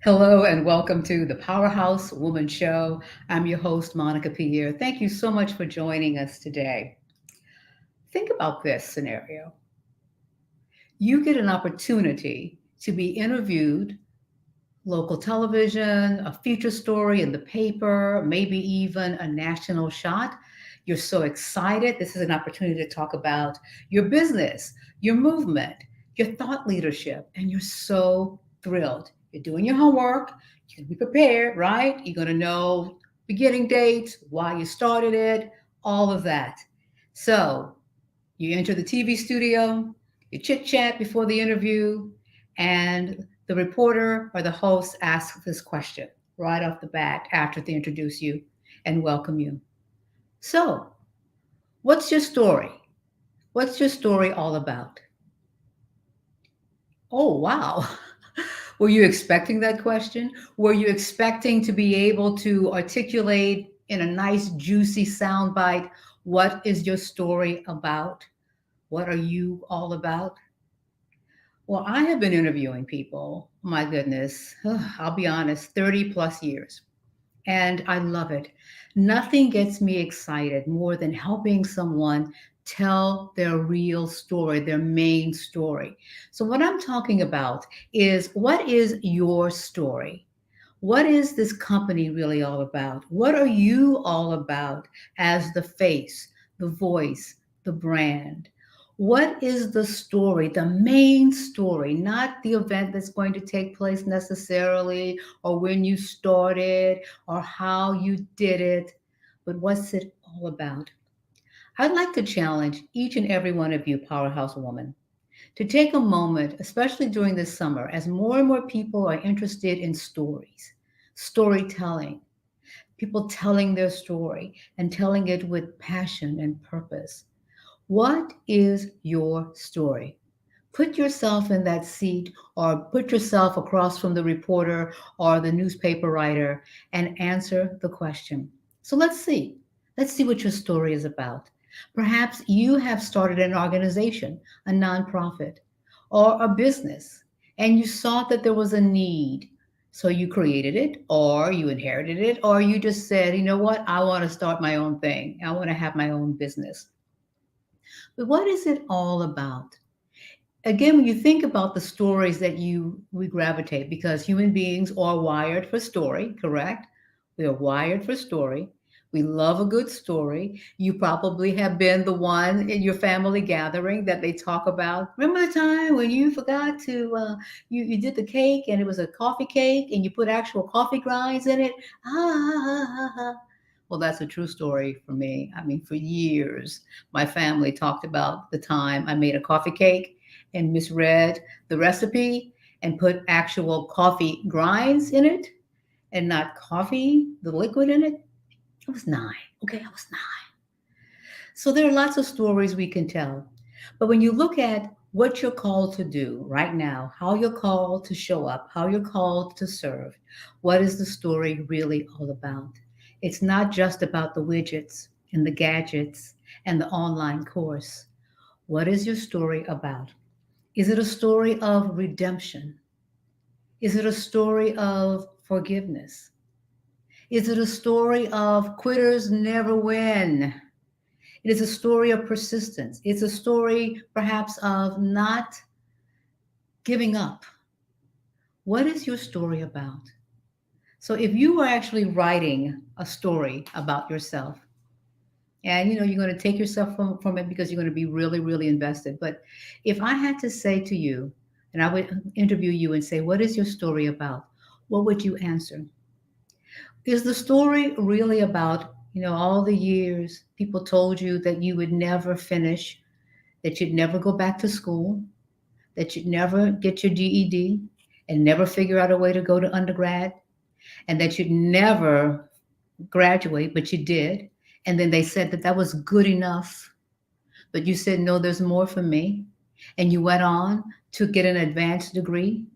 Hello and welcome to the Powerhouse Woman Show. I'm your host, Monica Pierre. Thank you so much for joining us today. Think about this scenario. You get an opportunity to be interviewed, local television, a feature story in the paper, maybe even a national shot. You're so excited. This is an opportunity to talk about your business, your movement, your thought leadership, and you're so thrilled. You're doing your homework. You can be prepared, right? You're going to know beginning dates, why you started it, all of that. So you enter the TV studio, you chit chat before the interview, and the reporter or the host asks this question right off the bat after they introduce you and welcome you. So, what's your story? What's your story all about? Oh, wow. Were you expecting that question? Were you expecting to be able to articulate in a nice, juicy soundbite what is your story about? What are you all about? Well, I have been interviewing people, my goodness, I'll be honest, 30 plus years. And I love it. Nothing gets me excited more than helping someone tell their real story, their main story. So, what I'm talking about is what is your story? What is this company really all about? What are you all about as the face, the voice, the brand? What is the story, the main story, not the event that's going to take place necessarily, or when you started, or how you did it, but what's it all about? I'd like to challenge each and every one of you, Powerhouse Woman, to take a moment, especially during this summer, as more and more people are interested in stories, storytelling, people telling their story and telling it with passion and purpose. What is your story? Put yourself in that seat or put yourself across from the reporter or the newspaper writer and answer the question. So let's see. Let's see what your story is about. Perhaps you have started an organization, a nonprofit, or a business, and you saw that there was a need. So you created it, or you inherited it, or you just said, you know what, I want to start my own thing. I want to have my own business. But what is it all about? Again, when you think about the stories that we gravitate, because human beings are wired for story, correct? We are wired for story. We love a good story. You probably have been the one in your family gathering that they talk about. Remember the time when you forgot to you did the cake and it was a coffee cake and you put actual coffee grinds in it? Well, that's a true story for me. I mean, for years, my family talked about the time I made a coffee cake and misread the recipe and put actual coffee grinds in it and not coffee, the liquid in it. I was 9. Okay, I was 9. So there are lots of stories we can tell. But when you look at what you're called to do right now, how you're called to show up, how you're called to serve, what is the story really all about? It's not just about the widgets and the gadgets and the online course. What is your story about? Is it a story of redemption? Is it a story of forgiveness? Is it a story of quitters never win? It is a story of persistence. It's a story perhaps of not giving up. What is your story about? So if you were actually writing a story about yourself, and you're going to take yourself from it because you're going to be really, really invested. But if I had to say to you, and I would interview you and say, what is your story about? What would you answer? Is the story really about, all the years people told you that you would never finish, that you'd never go back to school, that you'd never get your GED and never figure out a way to go to undergrad, and that you'd never graduate, but you did. And then they said that that was good enough, but you said, no, there's more for me. And you went on to get an advanced degree,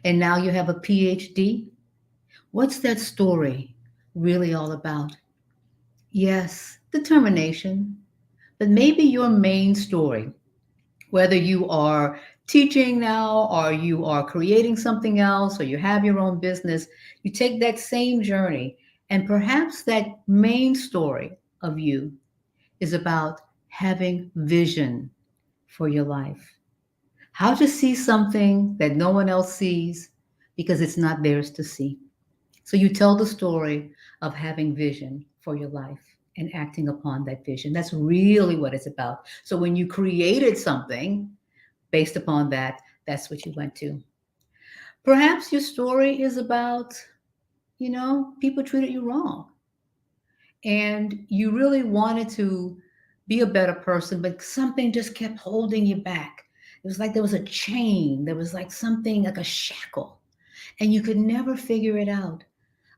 and now you have a PhD. What's that story really all about? Yes, determination, but maybe your main story, whether you are teaching now, or you are creating something else, or you have your own business, you take that same journey, and perhaps that main story of you is about having vision for your life. How to see something that no one else sees because it's not theirs to see. So you tell the story of having vision for your life and acting upon that vision. That's really what it's about. So when you created something based upon that, that's what you went to. Perhaps your story is about, people treated you wrong and you really wanted to be a better person, but something just kept holding you back. It was like there was a chain, there was like something like a shackle, and you could never figure it out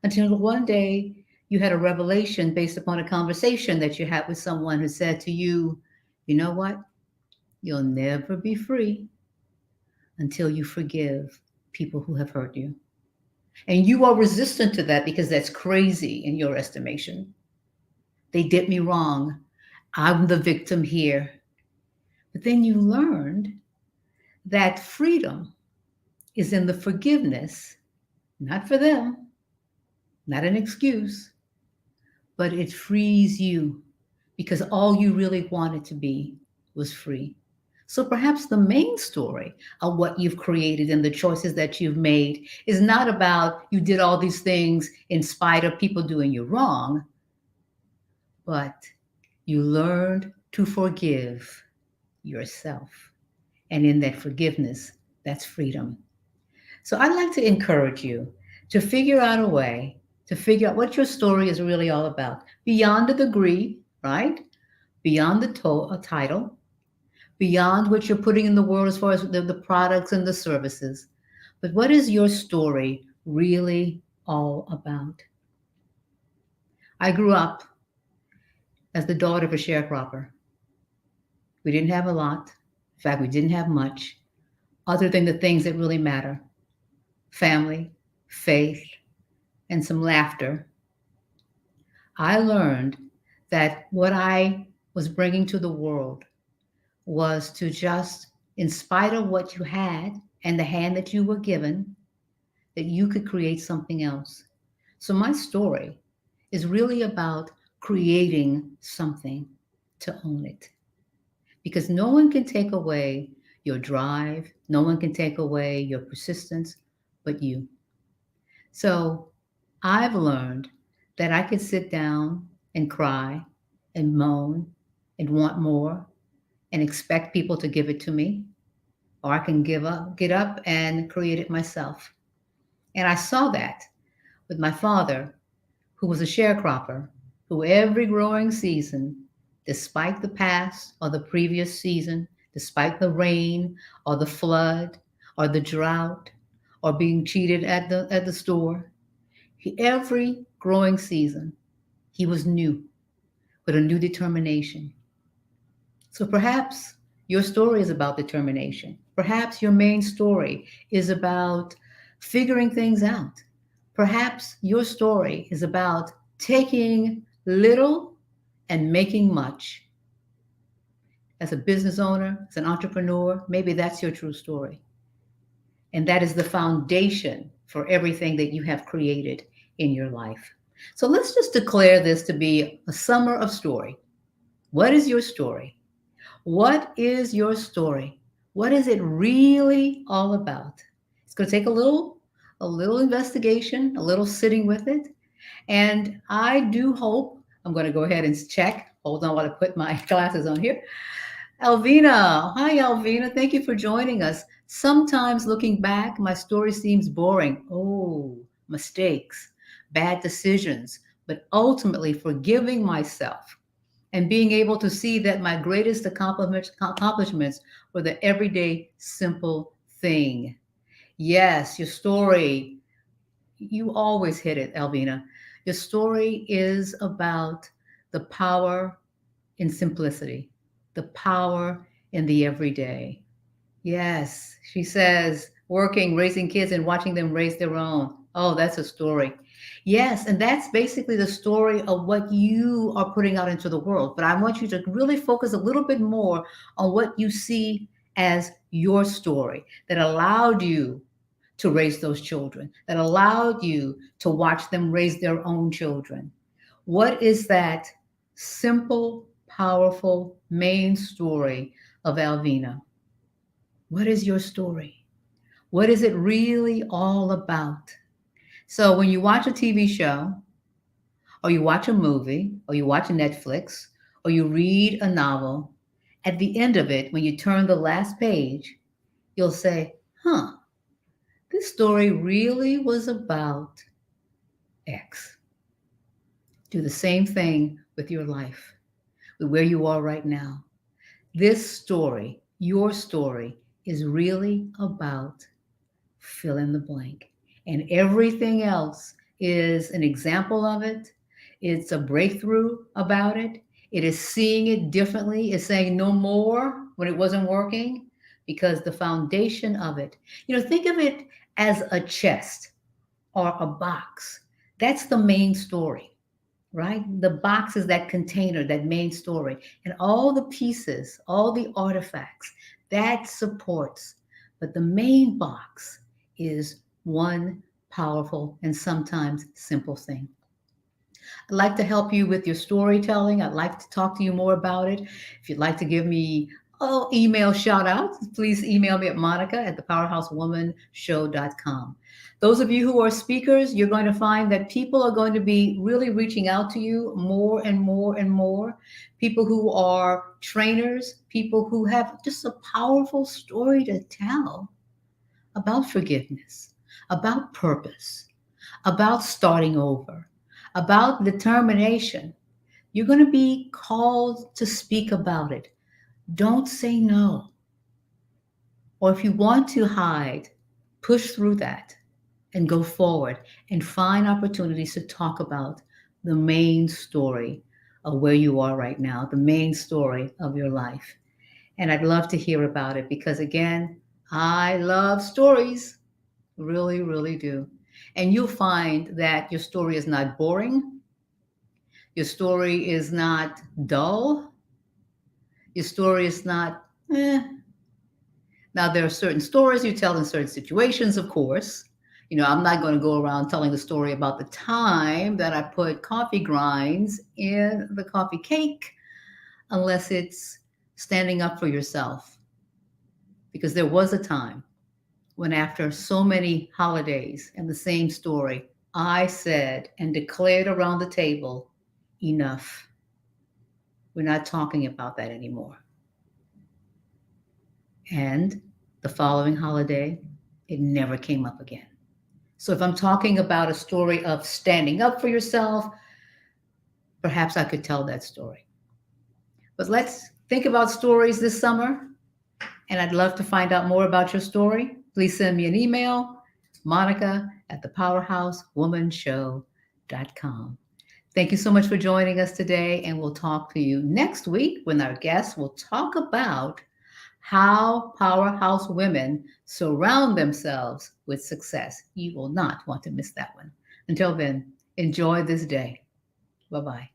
until one day you had a revelation based upon a conversation that you had with someone who said to you, you know what? You'll never be free until you forgive people who have hurt you. And you are resistant to that because that's crazy in your estimation. They did me wrong. I'm the victim here. But then you learned that freedom is in the forgiveness, not for them, not an excuse, but it frees you because all you really wanted to be was free. So perhaps the main story of what you've created and the choices that you've made is not about you did all these things in spite of people doing you wrong, but you learned to forgive yourself. And in that forgiveness, that's freedom. So I'd like to encourage you to figure out a way to figure out what your story is really all about beyond the degree, right? Beyond the title, beyond what you're putting in the world as far as the products and the services. But what is your story really all about? I grew up as the daughter of a sharecropper. We didn't have a lot. In fact, we didn't have much other than the things that really matter: family, faith, and some laughter. I learned that what I was bringing to the world was to just, in spite of what you had and the hand that you were given, that you could create something else. So my story is really about creating something to own it. Because no one can take away your drive, no one can take away your persistence but you. So I've learned that I could sit down and cry and moan and want more and expect people to give it to me, or I can get up and create it myself. And I saw that with my father, who was a sharecropper, who every growing season, despite the past or the previous season, despite the rain or the flood or the drought or being cheated at the store, every growing season, he was new with a new determination. So perhaps your story is about determination. Perhaps your main story is about figuring things out. Perhaps your story is about taking little and making much. As a business owner, as an entrepreneur, maybe that's your true story. And that is the foundation for everything that you have created in your life. So let's just declare this to be a summer of story. What is your story? What is your story? What is it really all about? It's going to take a little investigation, a little sitting with it. And I do hope, I'm going to go ahead and check. Hold on while I put my glasses on here. Alvina. Hi, Alvina. Thank you for joining us. Sometimes looking back, my story seems boring. Oh, mistakes, bad decisions, but ultimately forgiving myself and being able to see that my greatest accomplishments were the everyday simple thing. Yes, your story, you always hit it, Alvina. Your story is about the power in simplicity, the power in the everyday. Yes, she says, working, raising kids, and watching them raise their own. Oh, that's a story. Yes, and that's basically the story of what you are putting out into the world. But I want you to really focus a little bit more on what you see as your story that allowed you to raise those children, that allowed you to watch them raise their own children? What is that simple, powerful main story of Alvina? What is your story? What is it really all about? So when you watch a TV show, or you watch a movie, or you watch Netflix, or you read a novel, at the end of it, when you turn the last page, you'll say, huh, this story really was about X. Do the same thing with your life, with where you are right now. This story, your story, is really about fill in the blank. And everything else is an example of it. It's a breakthrough about it. It is seeing it differently. It's saying no more when it wasn't working because the foundation of it, think of it as a chest or a box. That's the main story, right? The box is that container, that main story, and all the pieces, all the artifacts that supports. But the main box is one powerful and sometimes simple thing. I'd like to help you with your storytelling. I'd like to talk to you more about it. If you'd like to give me email shout outs, please email me at Monica at thepowerhousewomanshow.com. Those of you who are speakers, you're going to find that people are going to be really reaching out to you more and more and more. People who are trainers, people who have just a powerful story to tell about forgiveness, about purpose, about starting over, about determination. You're going to be called to speak about it. Don't say no. Or if you want to hide, push through that and go forward and find opportunities to talk about the main story of where you are right now, the main story of your life. And I'd love to hear about it because, again, I love stories. Really, really do. And you'll find that your story is not boring. Your story is not dull. Your story is not, Now, there are certain stories you tell in certain situations, of course. I'm not going to go around telling the story about the time that I put coffee grinds in the coffee cake unless it's standing up for yourself. Because there was a time when, after so many holidays and the same story, I said and declared around the table, enough. We're not talking about that anymore. And the following holiday, it never came up again. So if I'm talking about a story of standing up for yourself, perhaps I could tell that story. But let's think about stories this summer. And I'd love to find out more about your story. Please send me an email, Monica at thepowerhousewomanshow.com. Thank you so much for joining us today. And we'll talk to you next week when our guests will talk about how powerhouse women surround themselves with success. You will not want to miss that one. Until then, enjoy this day. Bye-bye.